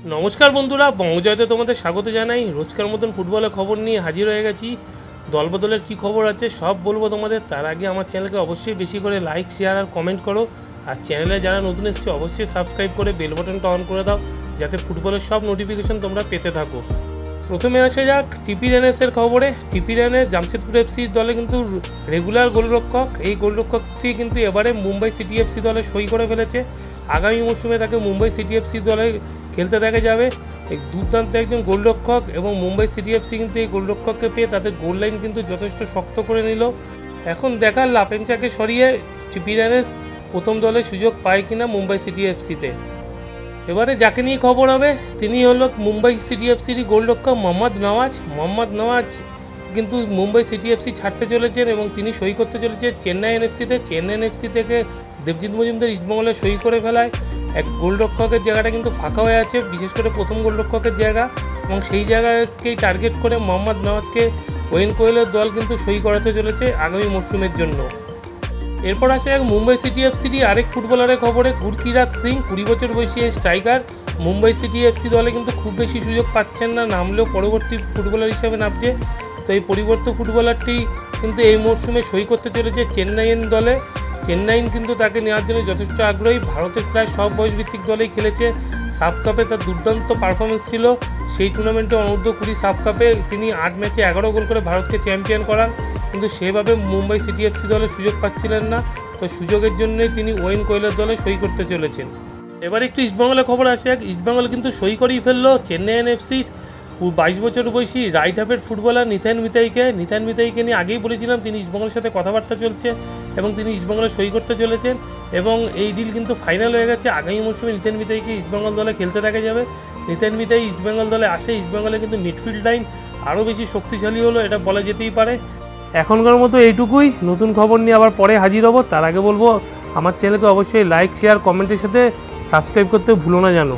নমস্কার বন্ধুরা, বঙ্গজয়তে তোমাদের স্বাগত জানাই। রোজকার মতন ফুটবলের খবর নিয়ে হাজির হয়ে গেছি। দলবদলের কি খবর আছে সব বলবো তোমাদের। তার আগে আমার চ্যানেলকে অবশ্যই বেশি করে লাইক, শেয়ার আর কমেন্ট করো। আর চ্যানেলে যারা নতুন এসেছে অবশ্যই সাবস্ক্রাইব করে বেল বাটনটা অন করে দাও, যাতে ফুটবলের সব নোটিফিকেশন তোমরা পেতে থাকো। প্রথমে আসা যাক টিপি রেনেসের খবরে। টিপি রেনেস জামশেদপুর এফসির দলে কিন্তু রেগুলার গোলরক্ষক। এই গোলরক্ষকটি কিন্তু এবারে মুম্বাই সিটি এফসি দলে সই করে ফেলেছে। আগামী মরশুমে তাকে মুম্বাই সিটি এফসি দলে খেলতে দেখা যাবে। এই দুর্দান্ত একজন গোলরক্ষক, এবং মুম্বাই সিটি এফসি কিন্তু এই গোলরক্ষককে পেয়ে তাদের গোল লাইন কিন্তু যথেষ্ট শক্ত করে নিল। এখন দেখার লাপেনচাকে সরিয়ে টিপি রেনেস প্রথম দলে সুযোগ পায় কিনা মুম্বাই সিটি এফসিতে। এবারে যাকে নিয়ে খবর হবে তিনি হলো মুম্বাই সিটি এফসির গোলরক্ষক মোহাম্মদ নওয়াজ কিন্তু মুম্বাই সিটি এফসি ছাড়তে চলেছেন এবং তিনি সই করতে চলেছেন চেন্নাই এনএফসিতে। চেন্নাই এনএফসি থেকে দেবজিৎ মজুমদার ইস্টবেঙ্গলে সই করে ফেলায় এক গোলরক্ষকের জায়গাটা কিন্তু ফাঁকা হয়ে আছে, বিশেষ করে প্রথম গোলরক্ষকের জায়গা, এবং সেই জায়গাকেই টার্গেট করে মোহাম্মদ নওয়াজকে ওয়েন কোয়েলের দল কিন্তু সই করাতে চলেছে আগামী মরশুমের জন্য। এরপর আসে এক মুম্বাই সিটি এফসির আরেক ফুটবলারের খবরে। গুরকিরাত সিং 20 বছর বয়সী এই স্ট্রাইকার মুম্বাই সিটি এফসি দলে কিন্তু খুব বেশি সুযোগ পাচ্ছেন না, নামলেও পরবর্তী ফুটবলার হিসেবে নামছে। তো এই পরিবর্তিত ফুটবলারটি কিন্তু এই মরশুমে সই করতে চলেছে চেন্নাইয়ের দলে। চেন্নাইন কিন্তু তাকে নেওয়ার জন্য যথেষ্ট আগ্রহী। ভারতের প্রায় সব বয়সভিত্তিক দলেই খেলেছে। সাফ কাপে তার দুর্দান্ত পারফরমেন্স ছিল। সেই টুর্নামেন্টে অনূর্ধ্ব 20 সাফ কাপে তিনি 8 ম্যাচে 11 গোল করে ভারতকে চ্যাম্পিয়ন করান, কিন্তু সেভাবে মুম্বাই সিটি এফসি দলে সুযোগ পাচ্ছিলেন না। তো সুযোগের জন্যই তিনি ওয়েন কোয়েলের দলে সই করতে চলেছেন। এবার একটু ইস্টবেঙ্গলের খবর আসে। ইস্টবেঙ্গল কিন্তু সই করেই ফেললো চেন্নাই এনএফসির 22 বছর বয়সী রাইট হাফের ফুটবলার নিথান মিতাইকে নিয়ে আগেই বলেছিলাম তিনি ইস্টবেঙ্গলের সাথে কথাবার্তা চলছে এবং তিনি ইস্টবেঙ্গলে সই করতে চলেছেন, এবং এই ডিল কিন্তু ফাইনাল হয়ে গেছে। আগামী মরশুমে নিথান মিতাইকে ইস্টবেঙ্গল দলে খেলতে দেখা যাবে। নিথান মিতাই ইস্টবেঙ্গল দলে আসে, ইস্টবেঙ্গলে কিন্তু মিডফিল্ড লাইন আরও বেশি শক্তিশালী হলো, এটা বলা যেতেই পারে। এখনকার মতো এইটুকুই। নতুন খবর নিয়ে আবার পরে হাজির হব। তার আগে বলবো আমার চ্যানেলকে অবশ্যই লাইক, শেয়ার, কমেন্টের সাথে সাবস্ক্রাইব করতে ভুলো না যেন।